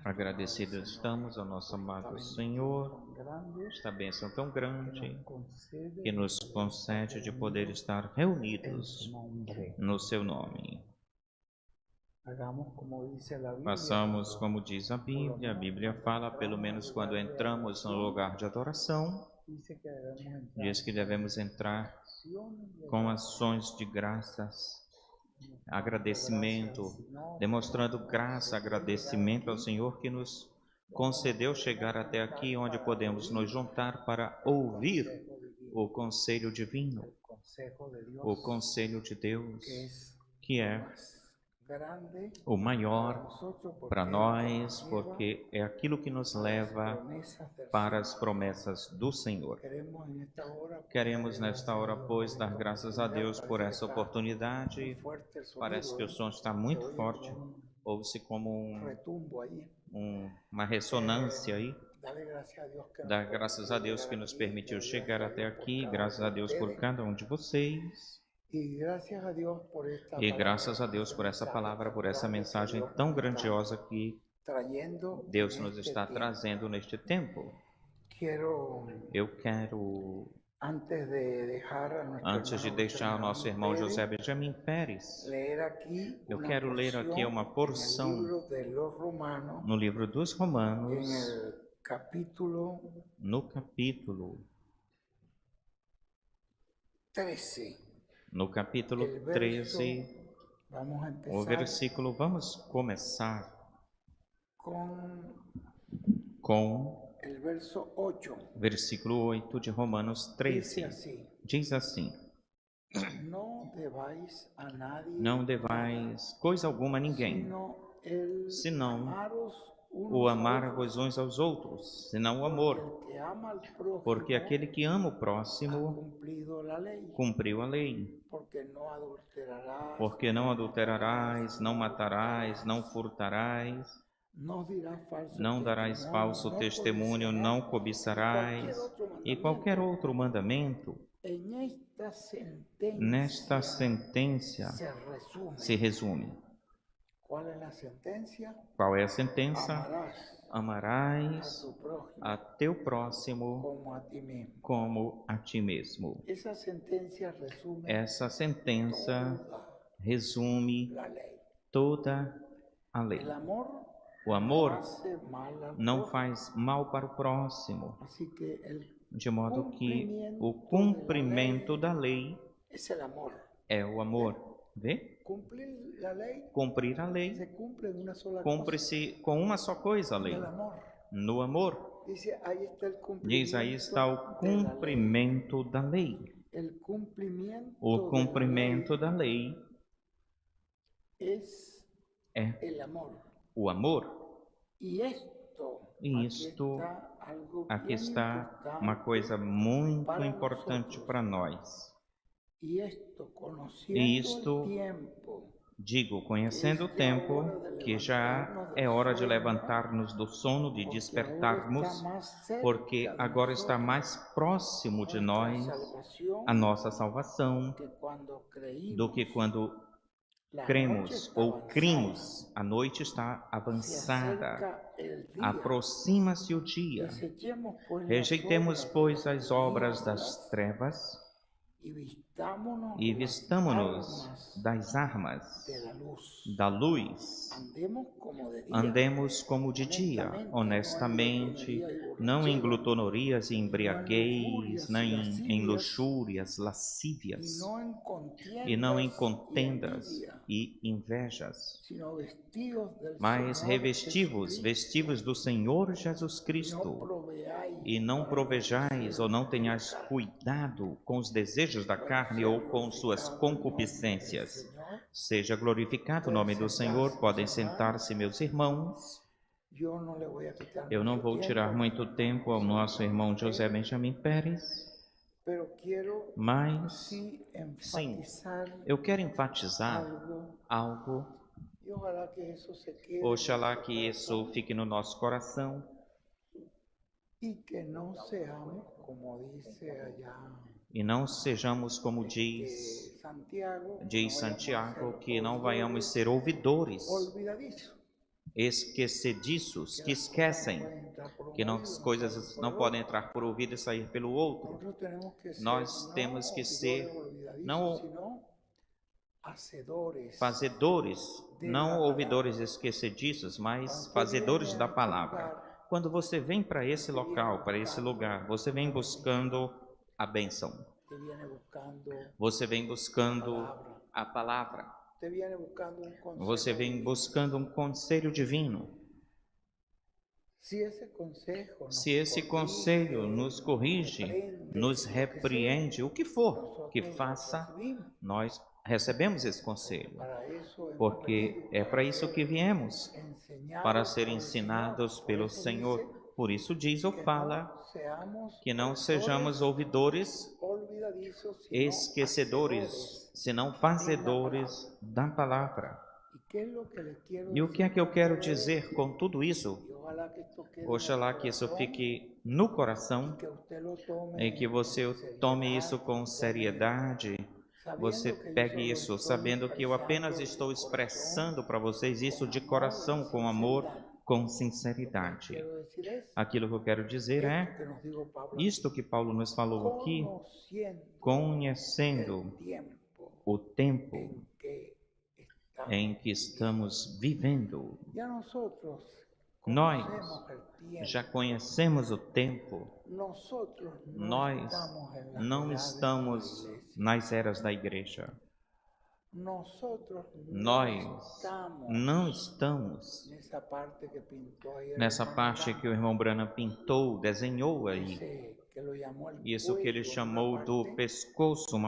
Agradecidos estamos ao nosso amado Senhor, esta bênção tão grande que nos concede de poder estar reunidos no seu nome. Façamos como diz a Bíblia fala, pelo menos quando entramos no lugar de adoração, diz que devemos entrar com ações de graças, agradecimento, demonstrando graça, agradecimento ao Senhor que nos concedeu chegar até aqui, onde podemos nos juntar para ouvir o conselho divino, o conselho de Deus, que é o maior para nós, porque é aquilo que nos leva para as promessas do Senhor. Queremos nesta hora, pois, dar graças a Deus por essa oportunidade. Parece que o som está muito forte, ouve-se como uma ressonância aí. Dar graças a Deus que nos permitiu chegar até aqui, graças a Deus por cada um de vocês. E graças a Deus por essa palavra, por essa mensagem tão grandiosa que Deus nos está trazendo neste tempo. Eu quero, antes de deixar o nosso irmão José Benjamin Pérez, eu quero ler aqui uma porção no livro dos Romanos, no capítulo 13. No capítulo 13, o versículo, vamos começar com o versículo 8 de Romanos 13. Diz assim: Não devais coisa alguma a ninguém, senão o amar-vos uns aos outros, senão o amor, porque aquele que ama o próximo cumpriu a lei. Porque não adulterarás, não matarás, não furtarás, não darás falso testemunho, não cobiçarás, e qualquer outro mandamento. Nesta sentença se resume. Qual é a sentença? Amarás a teu próximo como a ti mesmo. Essa sentença resume toda a lei. O amor não faz mal para o próximo, de modo que o cumprimento da lei é o amor. Vê? Cumprir a lei. Cumpre-se com uma só coisa a lei. No amor. Diz, aí está o cumprimento da lei. O cumprimento da lei é o amor. E isto, aqui está uma coisa muito importante para nós. E isto, digo, conhecendo o tempo, que já é hora de levantar-nos do sono, de despertarmos, porque agora está mais próximo de nós a nossa salvação do que quando cremos ou crimos. A noite está avançada, aproxima-se o dia. Rejeitemos, pois, as obras das trevas e vistamo-nos das armas da luz. Andemos como de dia, honestamente, não em glutonorias e embriaguez, nem em luxúrias, lascívias, e não em contendas e invejas, mas vestivos do Senhor Jesus Cristo, e não provejais ou não tenhais cuidado com os desejos da carne ou com suas concupiscências. Seja glorificado o nome do Senhor. Podem sentar-se, meus irmãos. Eu não vou tirar muito tempo ao nosso irmão José Benjamin Pérez, mas, sim, eu quero enfatizar algo. Oxalá que isso fique no nosso coração. E não sejamos como diz Santiago, que não venhamos ser ouvidores esquecediços, que esquecem que as coisas não podem entrar por ouvido e sair pelo outro. Nós temos que ser não fazedores, não ouvidores esquecediços, mas fazedores da palavra. Quando você vem para esse local, para esse lugar, você vem buscando a bênção. Você vem buscando a palavra. Você vem buscando um conselho divino. Se esse conselho nos corrige, nos repreende, o que for que faça, nós recebemos esse conselho, porque é para isso que viemos, para ser ensinados pelo Senhor. Por isso diz ou fala que não sejamos ouvidores esquecedores, senão fazedores da palavra. E o que é que eu quero dizer com tudo isso? Oxalá que isso fique no coração e que você tome isso com seriedade. Você pegue isso sabendo que eu apenas estou expressando para vocês isso de coração, com amor, com sinceridade. Aquilo que eu quero dizer é isto que Paulo nos falou aqui, conhecendo o tempo em que estamos vivendo. Nós já conhecemos o tempo. Nós não estamos nas eras da igreja. Nós não estamos nessa parte que o irmão Branham pintou, desenhou aí. Isso que ele chamou do pescoço,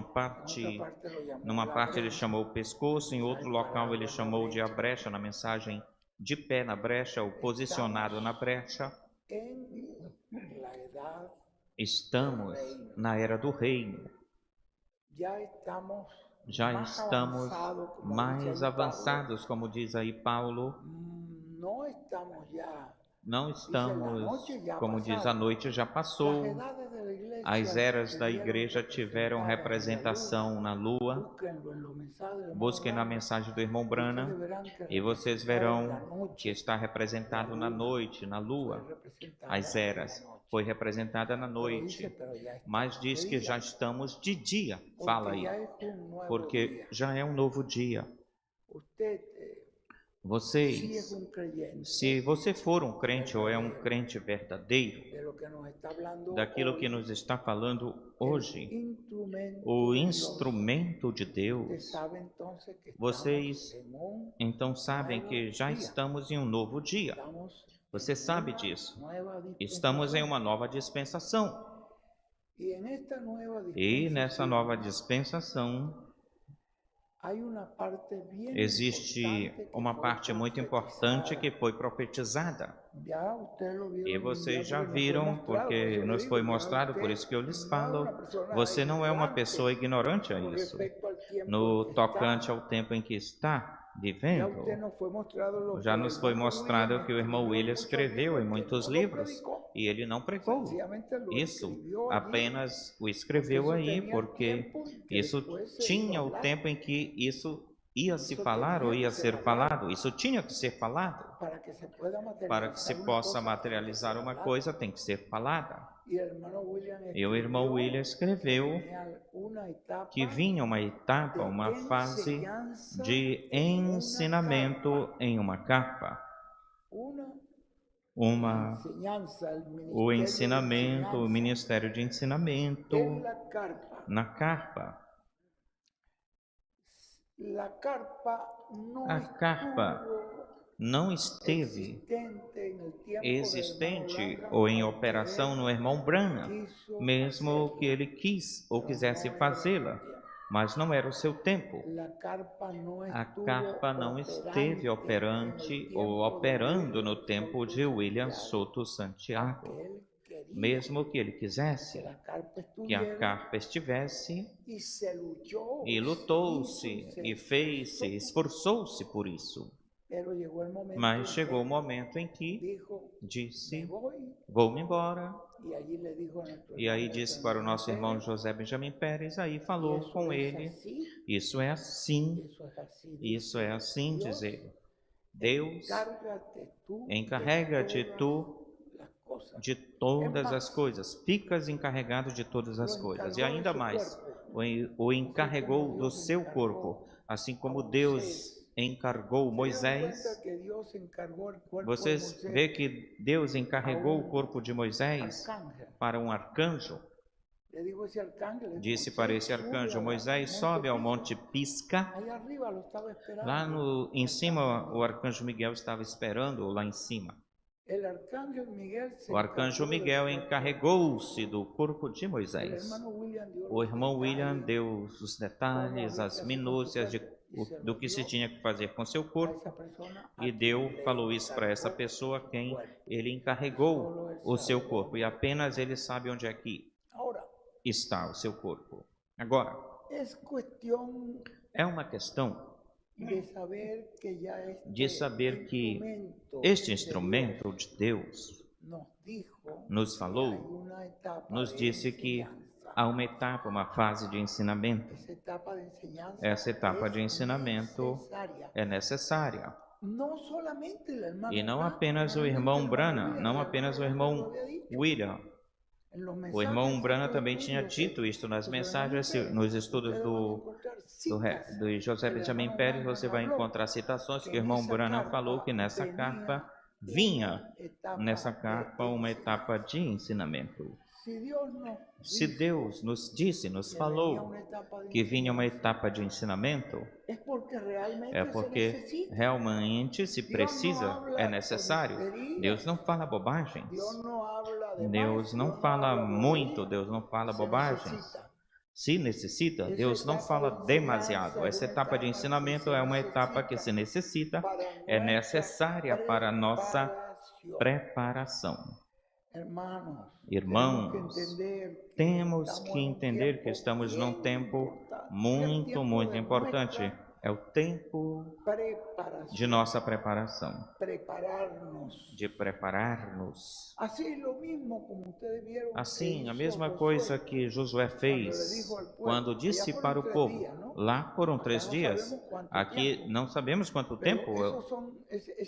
numa parte ele chamou o pescoço, em outro local ele chamou de a brecha, na mensagem de pé na brecha, ou posicionado na brecha. Estamos na era do reino. Já estamos mais avançados, como diz aí Paulo. Não estamos, como diz, a noite já passou. As eras da igreja tiveram representação na lua. Busquem na mensagem do irmão Branham e vocês verão que está representado na noite, na lua. As eras foi representada na noite, mas diz que já estamos de dia, fala aí, porque já é um novo dia. Vocês, se você for um crente ou é um crente verdadeiro, daquilo que nos está falando hoje, o instrumento de Deus, vocês então sabem que já estamos em um novo dia. Você sabe disso. Estamos em uma nova dispensação. E nessa nova dispensação, existe uma parte muito importante que foi profetizada. E vocês já viram, porque nos foi mostrado, por isso que eu lhes falo, você não é uma pessoa ignorante a isso. No tocante ao tempo em que está vivendo, já nos foi mostrado que o irmão William escreveu em muitos livros, e ele não pregou isso, apenas o escreveu aí, porque isso tinha o tempo em que isso ia se falar ou ia ser falado. Isso tinha que ser falado. Para que se possa materializar uma coisa, tem que ser falada. E o irmão William escreveu que vinha uma etapa, uma fase de ensinamento em uma capa. O ensinamento, o ministério de ensinamento na carpa. A carpa não esteve existente ou em operação no irmão Branham, mesmo que ele quis ou quisesse fazê-la, mas não era o seu tempo. A carpa não esteve operante ou operando no tempo de William Soto Santiago, mesmo que ele quisesse que a carpa estivesse, e lutou-se, e fez-se, esforçou-se por isso. Mas chegou o momento em que disse, vou-me embora. E aí disse para o nosso irmão José Benjamin Pérez, aí falou com ele, isso é assim, diz ele. Deus, encarrega-te tu de todas as coisas. Ficas encarregado de todas as coisas. E ainda mais, o encarregou do seu corpo, assim como Deus encarregou Moisés. Vocês vê que Deus encarregou o corpo de Moisés para um arcanjo. Disse para esse arcanjo: Moisés, sobe ao monte Pisga. Lá em cima, o arcanjo Miguel estava esperando lá em cima. O arcanjo Miguel encarregou-se do corpo de Moisés. O irmão William deu os detalhes, as minúcias do que se tinha que fazer com seu corpo, e falou isso para essa pessoa quem ele encarregou o seu corpo, e apenas ele sabe onde é que está o seu corpo. Agora, é uma questão de saber que este instrumento de Deus nos falou, nos disse que há uma etapa, uma fase de ensinamento. Essa etapa de ensinamento é necessária. E não apenas o irmão Branham, não apenas o irmão William. O irmão Branham também tinha dito isto nas mensagens. Nos estudos do José Benjamin Pérez, você vai encontrar citações que o irmão Branham falou que nessa carta vinha uma etapa de ensinamento. Se Deus nos disse, nos falou que vinha uma etapa de ensinamento, é porque realmente se precisa, é necessário. Deus não fala bobagens. Deus não fala muito, Deus não fala bobagens. Se necessita, Deus não fala demasiado. Essa etapa de ensinamento é uma etapa que se necessita, é necessária para a nossa preparação. Irmãos, temos que entender que estamos num tempo muito, muito importante. É o tempo de nossa preparação, de preparar-nos. Assim, a mesma coisa que Josué fez quando disse para o povo, lá foram 3 dias, aqui não sabemos quanto tempo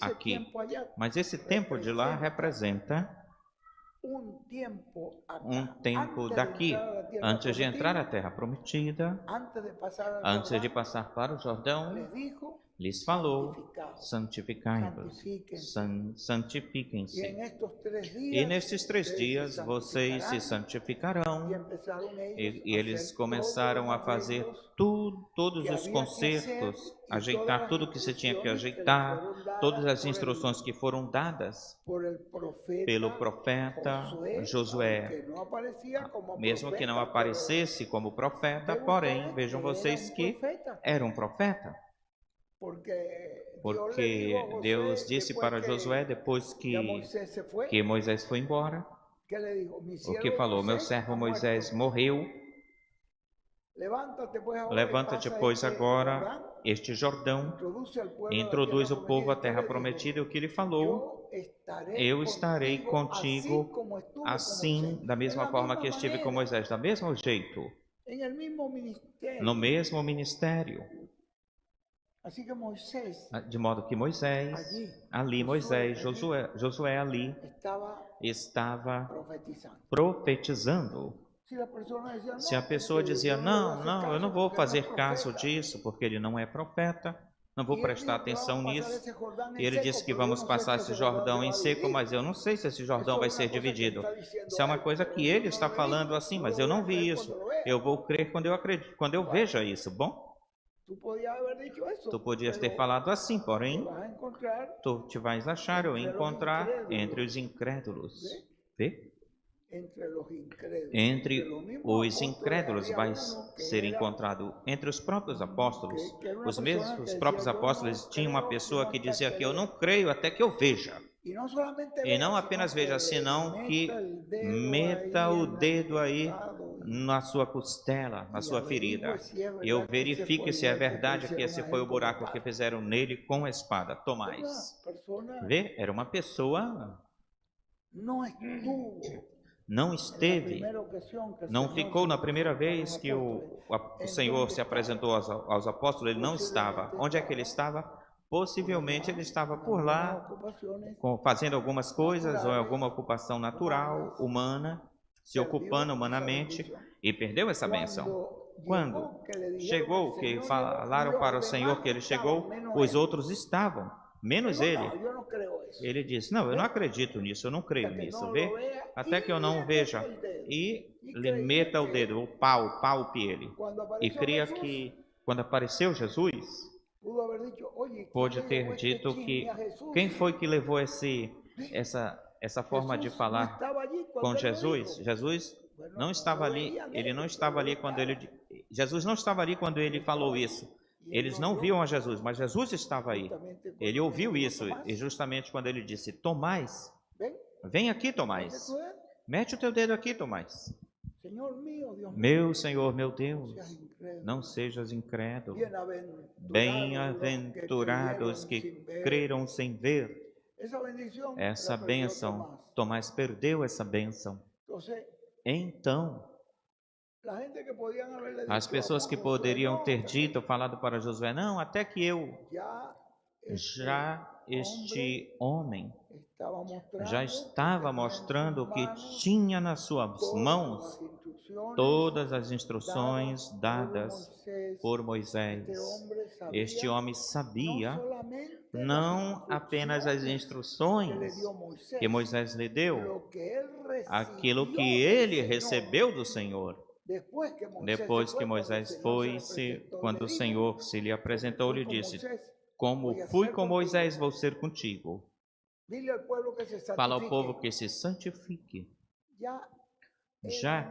aqui, mas esse tempo de lá representa um tempo daqui, antes de entrar à terra prometida, antes de passar para o Jordão, lhes falou: santificai-vos, santifiquem-se. E nestes 3 dias vocês se santificarão. E eles começaram a fazer todos os concertos, ajeitar tudo que se tinha que ajeitar, todas as instruções que foram dadas pelo profeta Josué, mesmo que não aparecesse como profeta, porém, vejam vocês que era um profeta. Porque Deus disse para Josué, depois que Moisés foi embora, o que falou? Meu servo Moisés morreu. Levanta-te, pois, agora este Jordão, introduz o povo à terra prometida, e o que ele falou? Eu estarei contigo assim, da mesma forma que estive com Moisés, do mesmo jeito, no mesmo ministério. De modo que Josué ali estava profetizando. Se a pessoa dizia, não, eu não vou fazer caso disso, porque ele não é profeta, não vou prestar atenção nisso. E ele disse que vamos passar esse Jordão em seco, mas eu não sei se esse Jordão vai ser dividido. Isso é uma coisa que ele está falando assim, mas eu não vi isso. Eu vou crer quando eu veja isso, bom? Tu podias ter falado assim, porém, tu te vais achar ou encontrar entre os incrédulos. Vê? Entre os incrédulos vai ser encontrado. Entre os próprios apóstolos, os próprios apóstolos tinham uma pessoa que dizia que eu não creio até que eu veja. E não apenas veja, senão que meta o dedo aí na sua costela, na sua ferida. E eu verifique se é verdade que esse foi o buraco que fizeram nele com a espada. Tomás. Vê? Era uma pessoa... Não esteve, não ficou na primeira vez que o Senhor se apresentou aos apóstolos, ele não estava. Onde é que ele estava? Possivelmente ele estava por lá fazendo algumas coisas ou alguma ocupação natural, humana, se ocupando humanamente e perdeu essa bênção. Quando chegou, que falaram para o Senhor que ele chegou, os outros estavam, menos ele. Ele disse, não, eu não acredito nisso, eu não creio nisso, vê? Até que eu não veja. E lhe meta o dedo, o palpe ele. E cria que, quando apareceu Jesus, pode ter dito que quem foi que levou essa forma de falar com Jesus? Jesus não estava ali, ele não estava ali quando Jesus não estava ali quando ele falou isso. Eles não viam a Jesus, mas Jesus estava aí. Ele ouviu isso, e justamente quando ele disse, Tomás, vem aqui, Tomás. Mete o teu dedo aqui, Tomás. Meu Senhor, meu Deus, não sejas incrédulo. Bem-aventurados que creram sem ver. Essa bênção, Tomás perdeu essa bênção. Então, as pessoas que poderiam ter dito, falado para Josué, não, até que este homem já estava mostrando que tinha nas suas mãos todas as instruções dadas por Moisés. Este homem sabia não apenas as instruções que Moisés lhe deu, aquilo que ele recebeu do Senhor. Depois que Moisés quando o Senhor se lhe apresentou, lhe disse, como fui com Moisés, vou ser contigo. Fala ao povo que se santifique. Já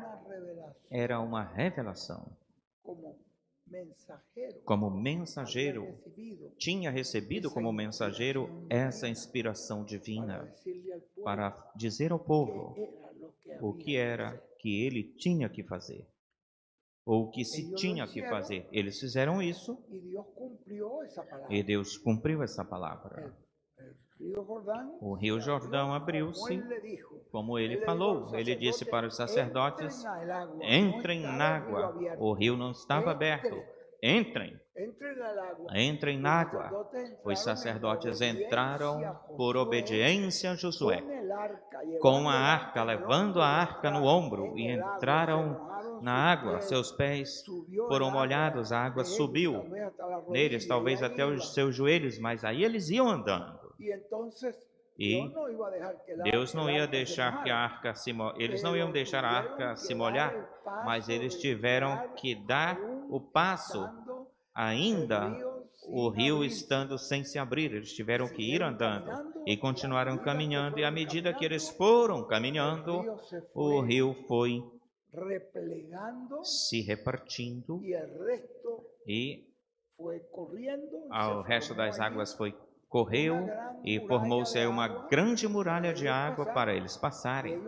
era uma revelação. Como mensageiro, tinha recebido como mensageiro essa inspiração divina para dizer ao povo o que era que ele tinha que fazer, ou o que se tinha que fazer. Eles fizeram isso e Deus cumpriu essa palavra. O rio Jordão abriu-se, como ele falou. Ele disse para os sacerdotes, entrem na água. O rio não estava aberto. Entrem na água. Os sacerdotes entraram por obediência a Josué, com a arca, levando a arca no ombro, e entraram na água. Seus pés foram molhados, a água subiu neles, talvez até os seus joelhos, mas aí eles iam andando. E Deus não ia deixar que a arca eles não iam deixar a arca se molhar, mas eles tiveram que dar o passo, ainda o rio estando sem se abrir. Eles tiveram que ir andando e continuaram caminhando, e à medida que eles foram caminhando, o rio foi se repartindo e o resto das águas correu e formou-se aí uma grande muralha de água para eles passarem.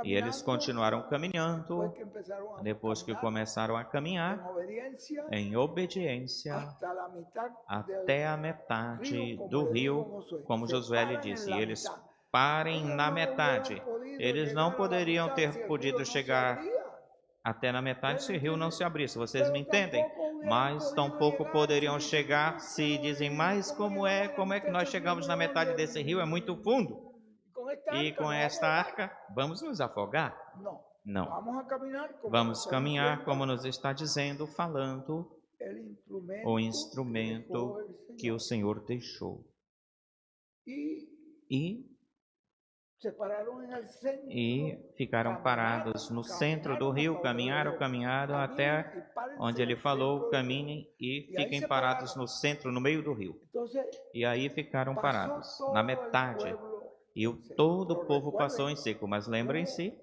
E eles continuaram caminhando, depois que começaram a caminhar, em obediência, até a metade do rio, como Josué lhe disse. E eles parem na metade. Eles não poderiam ter podido chegar até na metade se o rio não se abrisse, vocês me entendem? Mas tampouco poderiam chegar se dizem, mas como é que nós chegamos na metade desse rio? É muito fundo. E com esta arca, vamos nos afogar? Não. Vamos caminhar como nos está dizendo, falando o instrumento que o Senhor deixou. E ficaram parados no centro do rio, caminharam até onde ele falou, caminhem e fiquem parados no centro, no meio do rio. E aí ficaram parados, na metade. E todo o povo passou em seco, mas lembrem-se,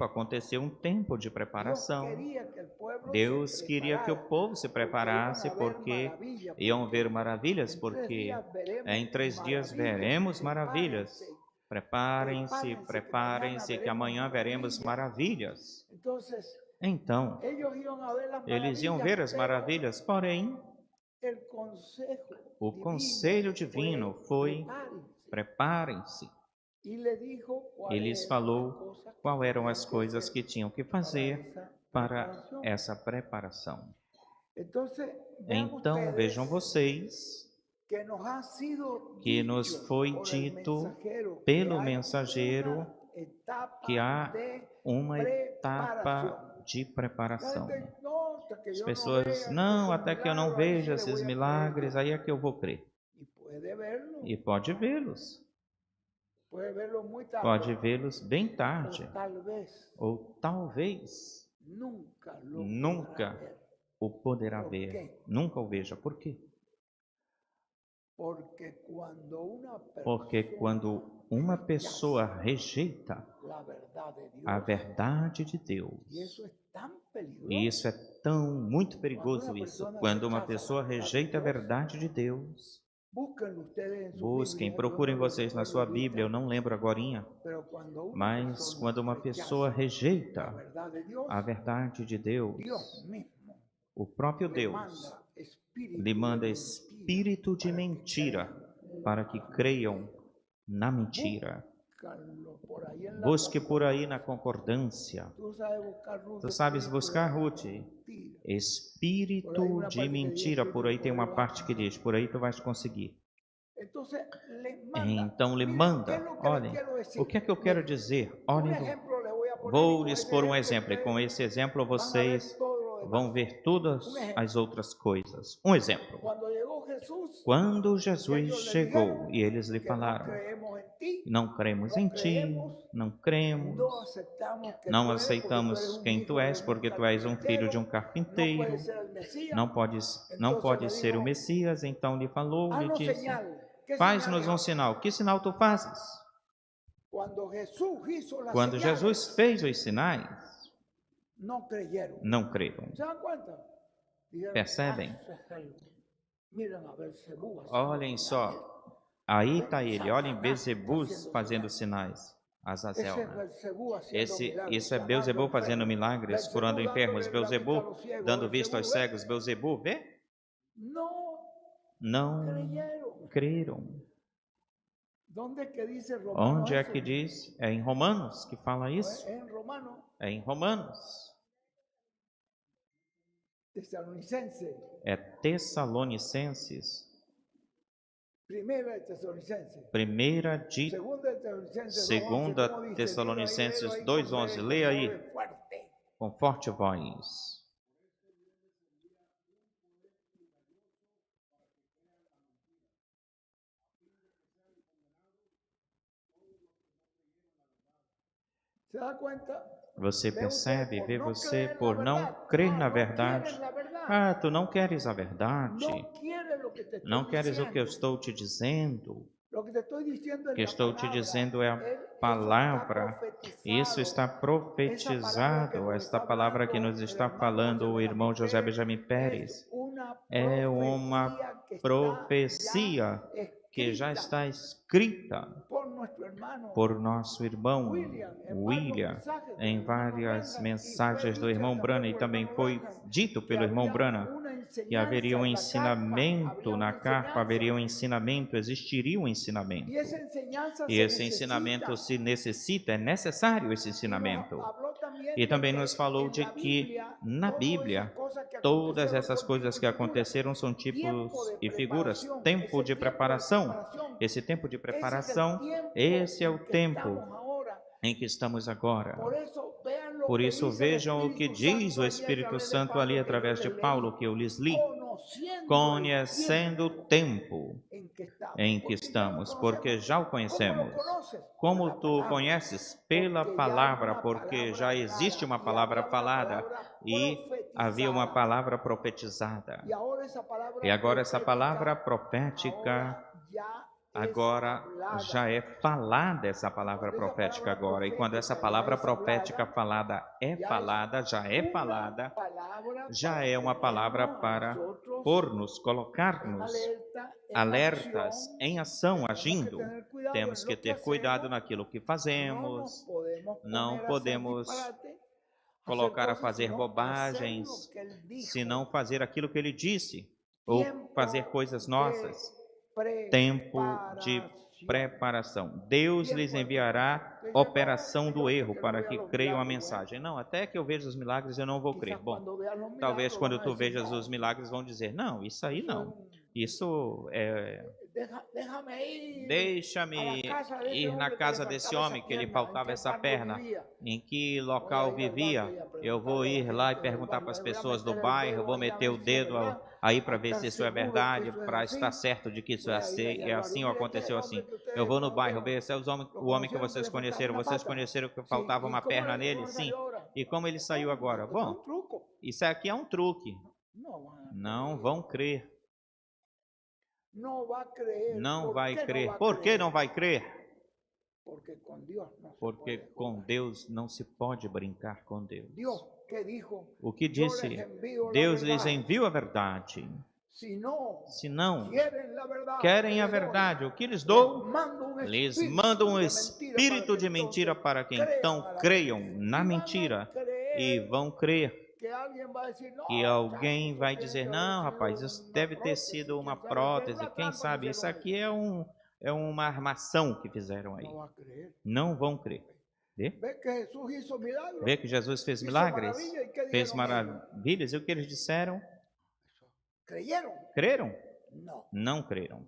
aconteceu um tempo de preparação. Deus queria que o povo se preparasse, porque iam ver maravilhas, porque em 3 dias veremos maravilhas. Preparem-se, que amanhã veremos maravilhas. Então, eles iam ver as maravilhas, porém, o conselho divino foi: preparem-se. E lhes falou quais eram as coisas que tinham que fazer para essa preparação. Então vejam vocês que nos foi dito pelo mensageiro que há uma etapa de preparação. As pessoas, não, até que eu não veja esses milagres, aí é que eu vou crer. E pode vê-los. Pode vê-los bem tarde. Ou talvez nunca o poderá ver. Nunca o veja. Por quê? Porque quando uma pessoa rejeita a verdade de Deus, e isso é muito perigoso isso, quando uma pessoa rejeita a verdade de Deus, busquem, procurem vocês na sua Bíblia, eu não lembro agorinha, mas quando uma pessoa rejeita a verdade de Deus, o próprio Deus lhe manda espírito de mentira para que creiam na mentira. Busque por aí na concordância. Tu sabes buscar, Ruth? Espírito de mentira. Por aí tem uma parte que diz, por aí tu vais conseguir. Então lhe manda. Olhem, o que é que eu quero dizer? Olhem, vou lhes pôr um exemplo. E com esse exemplo vocês vão ver todas as outras coisas. Um exemplo. Quando Jesus chegou e eles lhe falaram, não cremos em ti, não cremos, não aceitamos quem tu és, porque tu és um filho de um carpinteiro, não pode ser o Messias. Então lhe falou, lhe disse, faz-nos um sinal. Que sinal tu fazes? Quando Jesus fez os sinais, não creram. Percebem? Olhem só, aí está ele, olhem Beelzebu fazendo sinais, Azazel, né? Isso é Beelzebu fazendo milagres, curando enfermos, Beelzebu dando vista aos cegos, Beelzebu, vê? Não creram. Onde é que diz? É em Romanos que fala isso? É em Romanos. É Tessalonicenses. Segunda Tessalonicenses 2:11. Leia aí com forte voz. Você percebe, vê você por não crer na verdade. Ah, tu não queres a verdade. Não queres o que eu estou te dizendo. O que estou te dizendo é a palavra. Isso está profetizado. Esta palavra que nos está falando o irmão José Benjamin Pérez é uma profecia que já está escrita por nosso irmão William em várias mensagens do irmão Branham, e também foi dito pelo irmão Branham que haveria um ensinamento na carpa, haveria um ensinamento, existiria um ensinamento. E esse ensinamento se necessita, é necessário esse ensinamento. E também nos falou de que na Bíblia todas essas coisas que aconteceram são tipos e figuras, tempo de preparação. Esse tempo de preparação, esse é o tempo em que estamos agora. Por isso, vejam o que diz o Espírito Santo ali através de Paulo, que eu lhes li. Conhecendo o tempo em que estamos, porque já o conhecemos. Como tu o conheces? Pela palavra, porque já existe uma palavra falada e havia uma palavra profetizada. E agora essa palavra profética agora já é falada, essa palavra profética agora. E quando essa palavra profética falada, já é uma palavra para pôr-nos, colocar-nos alertas, em ação, agindo. Temos que ter cuidado naquilo que fazemos. Não podemos colocar a fazer bobagens, senão fazer aquilo que ele disse, ou fazer coisas nossas. Tempo de preparação. Deus lhes enviará operação do erro para que creiam a mensagem. Não, até que eu veja os milagres eu não vou crer. Bom, talvez quando tu vejas os milagres vão dizer, não, isso aí não. Isso é... Deixa-me ir na casa desse homem que lhe faltava essa perna. Em que local vivia? Eu vou ir lá e perguntar para as pessoas do bairro, vou meter o dedo aí para ver se isso é verdade, para estar certo de que isso é assim ou aconteceu assim. Eu vou no bairro ver se é o homem que vocês conheceram. Vocês conheceram que faltava uma perna nele? Sim. E como ele saiu agora? Bom, isso aqui é um truque. Não vão crer. Não vai crer. Por que não vai crer? Porque com Deus não se pode brincar com Deus. O que disse? Deus lhes enviou a verdade. Se não querem a verdade, o que lhes dou? Lhes mando um espírito de mentira para que então creiam na mentira e vão crer. E alguém vai dizer, não, rapaz, isso deve ter sido uma prótese, quem sabe, isso aqui é uma armação que fizeram aí. Não vão crer. Vê que Jesus fez milagres, fez maravilhas, e o que eles disseram? Creram? Não creram.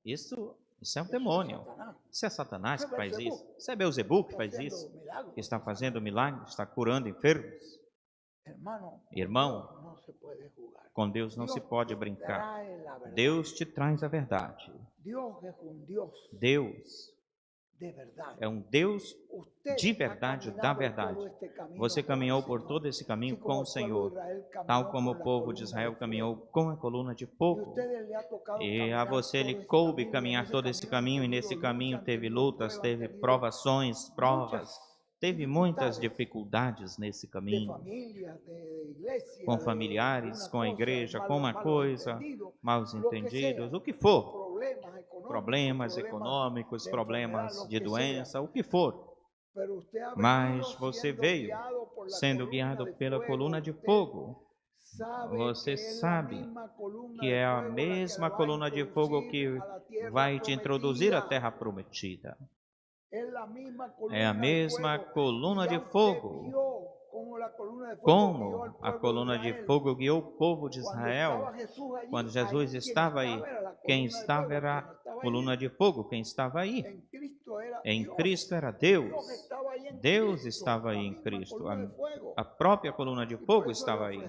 Isso é um demônio. Isso é Satanás que faz isso. Isso é Beelzebul que faz isso. Que está fazendo milagres, está curando enfermos. Irmão, com Deus não se pode brincar. Deus te traz a verdade. Deus é um Deus de verdade, da verdade. Você caminhou por todo esse caminho com o Senhor, tal como o povo de Israel caminhou com a coluna de fogo. E a você lhe coube caminhar todo esse caminho, e nesse caminho teve lutas, teve provações, provas. Teve muitas dificuldades nesse caminho, com familiares, com a igreja, com uma coisa, maus entendidos, o que for. Problemas econômicos, problemas de doença, o que for. Mas você veio sendo guiado pela coluna de fogo. Você sabe que é a mesma coluna de fogo que vai te introduzir à terra prometida. É a mesma coluna de fogo. Como a coluna de fogo guiou o povo de Israel quando Jesus estava aí. Quem estava era a coluna de fogo, quem estava aí. Em Cristo era Deus. Deus estava aí em Cristo. A própria coluna de fogo estava aí.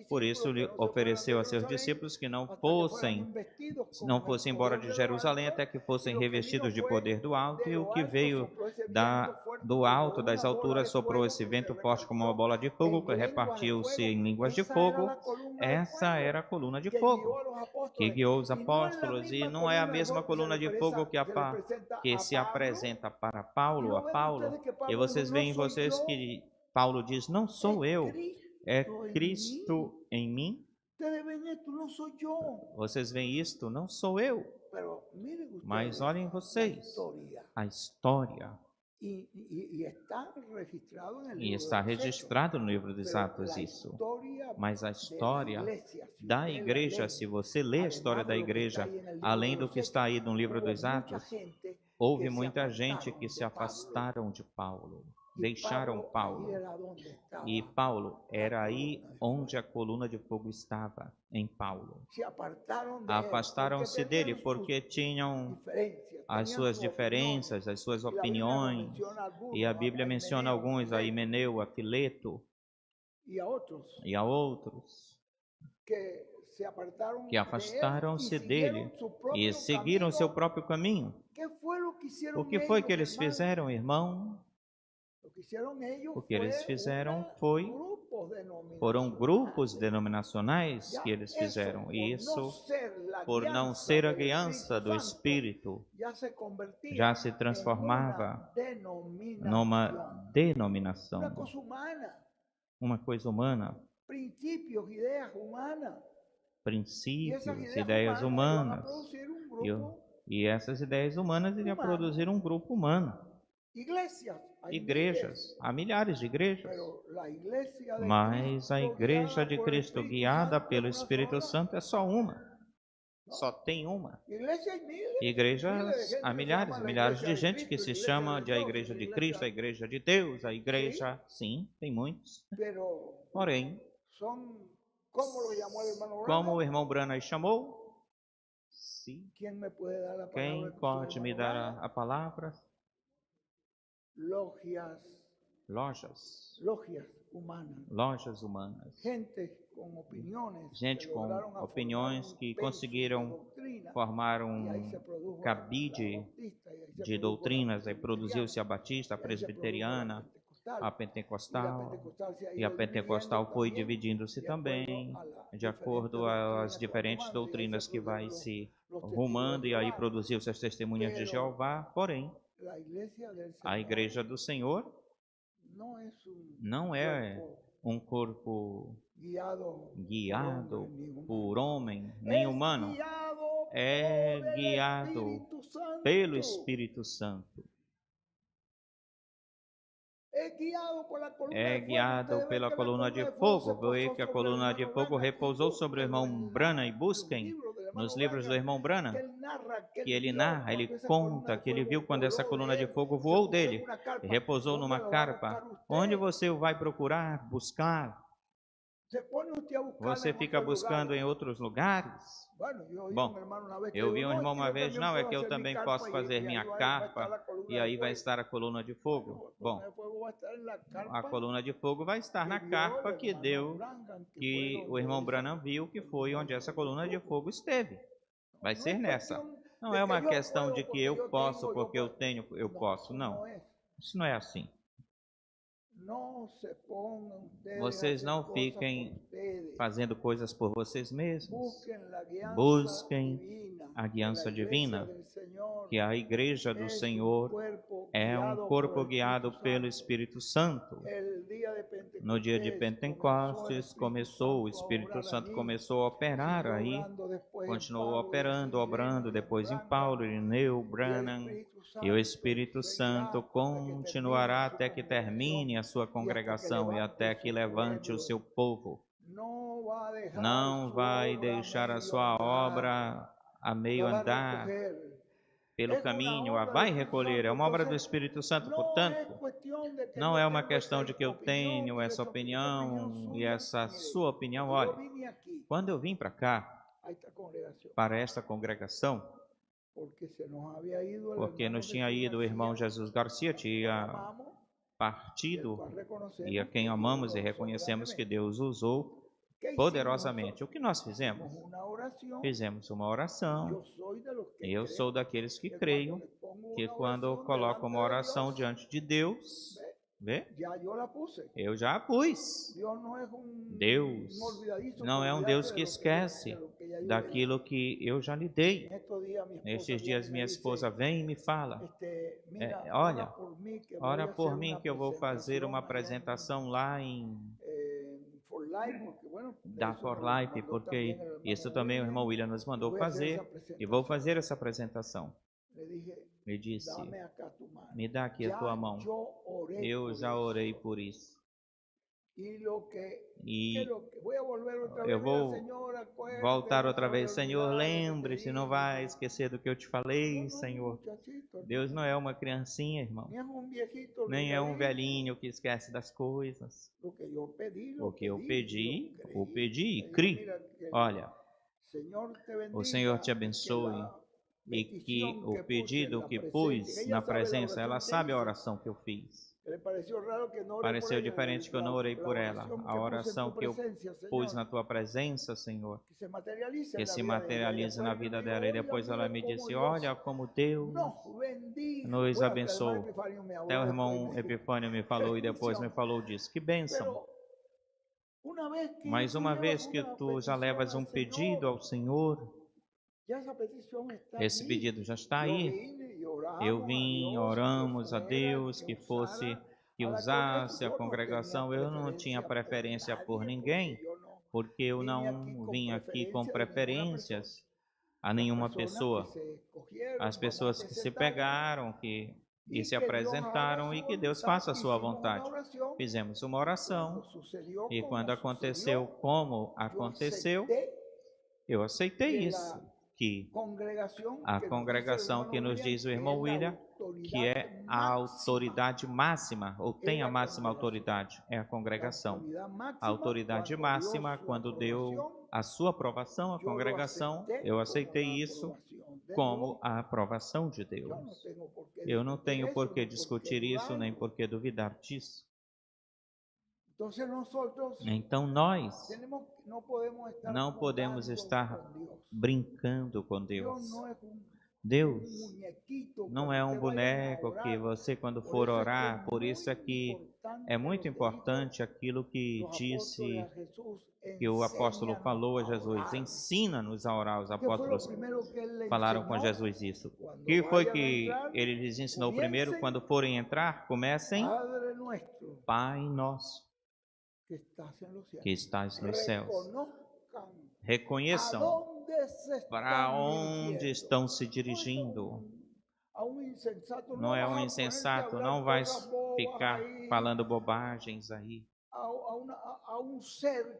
Por isso ele ofereceu a seus discípulos que não fossem embora de Jerusalém até que fossem revestidos de poder do alto, e o que veio do alto, das alturas, soprou esse vento forte como uma bola de fogo, que repartiu-se em línguas de fogo. Essa era a coluna de fogo que guiou os apóstolos, e não é a mesma coluna de fogo que se apresenta para Paulo, e vocês veem que Paulo diz, não sou eu, é Cristo em mim. Vocês veem isto? Não sou eu. Mas olhem vocês, a história. E está registrado no livro dos Atos isso. Mas a história da igreja, se você lê a história da igreja, além do que está aí no livro dos Atos, houve muita gente que se afastaram de Paulo, deixaram Paulo. E Paulo era aí onde a coluna de fogo estava, em Paulo. Afastaram-se dele porque tinham as suas diferenças, as suas opiniões. E a Bíblia menciona alguns, a Himeneu, a Fileto e a outros que afastaram-se dele e seguiram seu próprio caminho. O que foi que eles fizeram, irmão? O que eles fizeram foram grupos denominacionais que eles fizeram. E isso, por não ser a guiança do Espírito, já se transformava numa denominação, uma coisa humana. Princípios, ideias humanas. E essas ideias humanas iriam produzir um grupo humano. Igrejas, há milhares de igrejas, mas a igreja de Cristo guiada pelo Espírito Santo é só uma. Só tem uma. Iglesia hay miles. Igrejas, há milhares, milhares de gente que se chama de a Igreja de Cristo, a Igreja de Deus, a Igreja... Sim, tem muitos. Porém, como o irmão Branham chamou? Sim. Quem pode me dar a palavra? Lojas humanas. Gente com opiniões que conseguiram formar um cabide de doutrinas. Aí produziu-se a Batista, a Presbiteriana, a Pentecostal, e a Pentecostal foi dividindo-se também, de acordo às diferentes doutrinas que vai se rumando, e aí produziu-se as Testemunhas de Jeová. Porém, a Igreja do Senhor não é um corpo guiado por homem nem humano, é guiado pelo Espírito Santo. É guiado pela coluna de fogo. Vê que a coluna de fogo repousou sobre o irmão Branham, e busquem nos livros do irmão Branham, que ele narra, ele conta que ele viu quando essa coluna de fogo voou dele e repousou numa carpa. Onde você o vai procurar, buscar? Você fica buscando em outros lugares? Bom, eu vi um irmão uma vez, não, é que eu também posso fazer minha carpa e aí vai estar a coluna de fogo. Bom, a coluna de fogo vai estar na carpa que o irmão Branham viu, que foi onde essa coluna de fogo esteve. Vai ser nessa. Não é uma questão de que eu posso, porque eu tenho, eu posso. Não, isso não é assim. Vocês não fiquem fazendo coisas por vocês mesmos. Busquem a guiança divina, que a Igreja do Senhor é um corpo guiado pelo Espírito Santo. No dia de Pentecostes o Espírito Santo começou a operar aí, continuou operando, obrando, depois em Paulo, Irineu, Branham, e o Espírito Santo continuará até que termine a sua congregação e até que levante o seu povo. Não vai deixar a sua obra a meio andar pelo caminho, vai recolher. É uma obra do Espírito Santo, portanto, não é uma questão de que eu tenho essa opinião e essa sua opinião. Olha, quando eu vim para cá, para esta congregação, porque nos tinha ido o irmão Jesus Garcia, tinha partido, e a quem amamos e reconhecemos que Deus usou poderosamente. O que nós fizemos? Fizemos uma oração. Eu sou daqueles que creio que quando eu coloco uma oração diante de Deus, vê? Eu já a pus. Deus não é um Deus que esquece daquilo que eu já lhe dei. Nestes dias minha esposa vem e me fala, olha, ora por mim que eu vou fazer uma apresentação lá da For Life, porque isso também o irmão William nos mandou fazer, e vou fazer essa apresentação. Me disse, me dá aqui a tua mão. Eu já orei por isso. E eu vou voltar outra vez. Senhor, lembre-se, não vai esquecer do que eu te falei, Senhor. Deus não é uma criancinha, irmão. Nem é um velhinho que esquece das coisas. O que eu pedi e criei. Olha, o Senhor te abençoe. E que o pedido que pus na presença, ela sabe a oração que eu fiz. Pareceu diferente que eu não orei por ela. A oração que eu pus na tua presença, Senhor, que se materialize na vida dela. E depois ela me disse, olha como Deus nos abençoou. Até o irmão Epifânio me falou e depois me falou disso. Que bênção! Mas uma vez que tu já levas um pedido ao Senhor, esse pedido já está aí. Eu vim, oramos a Deus que usasse a congregação. Eu não tinha preferência por ninguém, porque eu não vim aqui com preferências a nenhuma pessoa. As pessoas que se pegaram, e se apresentaram, e que Deus faça a sua vontade. Fizemos uma oração, e quando aconteceu como aconteceu, eu aceitei isso. que a congregação que nos diz o irmão William, que é a autoridade máxima, ou tem a máxima autoridade, é a congregação. A autoridade máxima, quando deu a sua aprovação à congregação, eu aceitei isso como a aprovação de Deus. Eu não tenho por que discutir isso, nem por que duvidar disso. Então nós não podemos estar brincando com Deus. Deus não é um boneco que você, quando for orar, por isso é que é muito importante aquilo que disse, que o apóstolo falou a Jesus: ensina-nos a orar. Os apóstolos falaram com Jesus isso. O que foi que ele lhes ensinou primeiro? Quando forem entrar, comecem: Pai nosso, que estás nos céus. Reconheçam para onde estão se dirigindo. Não é um insensato, não vai ficar falando bobagens aí.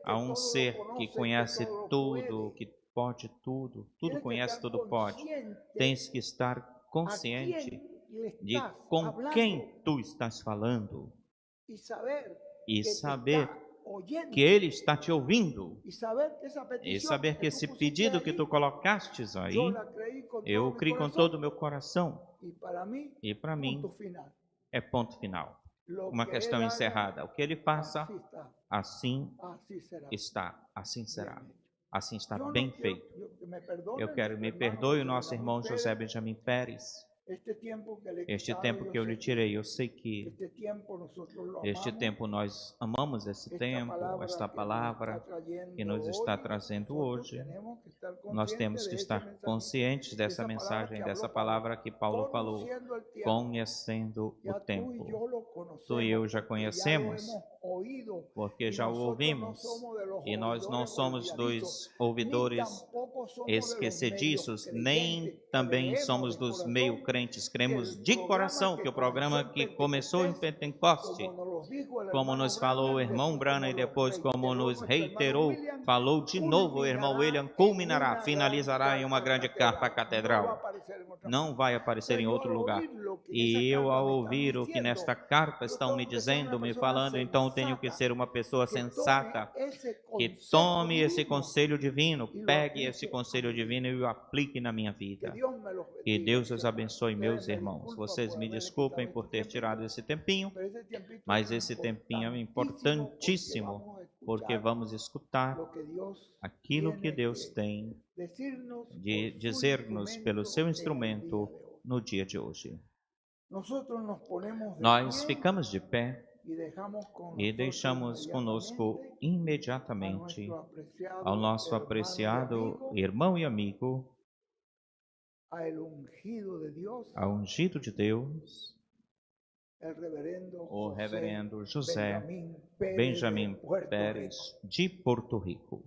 Há um ser que conhece tudo, que pode tudo, tudo conhece, tudo pode. Tens que estar consciente de com quem tu estás falando e saber que Ele está te ouvindo e saber que esse pedido que tu colocastes aí, eu criei com todo o meu coração e para mim é ponto final. Uma questão encerrada. O que Ele faça, assim está, assim será. Assim está bem feito. Eu quero me perdoe o nosso irmão José Benjamin Pérez. Este tempo que eu lhe tirei, eu sei que este tempo nós amamos esse tempo, esta palavra que nos está trazendo hoje. Nós temos que estar conscientes dessa mensagem, dessa palavra que Paulo falou, conhecendo o tempo. Tu e eu já conhecemos, porque já o ouvimos, e nós não somos dos ouvidores esquecediços, nem também somos dos meio crentes. Cremos de coração que o programa que começou em Pentecoste, como nos falou o irmão Branham e depois como nos reiterou, falou de novo o irmão William, culminará, finalizará em uma grande carpa catedral. Não vai aparecer em outro lugar. E eu, ao ouvir o que nesta carta estão me dizendo, me falando, então tenho que ser uma pessoa sensata, que tome esse conselho divino, pegue esse conselho divino e o aplique na minha vida. Que Deus os abençoe, meus irmãos. Vocês me desculpem por ter tirado esse tempinho, mas esse tempinho é importantíssimo, porque vamos escutar aquilo que Deus tem de dizer-nos pelo seu instrumento no dia de hoje. Nós ficamos de pé e deixamos conosco imediatamente ao nosso apreciado irmão e amigo, ao ungido de Deus, o reverendo José Benjamin Pérez, de Porto Rico.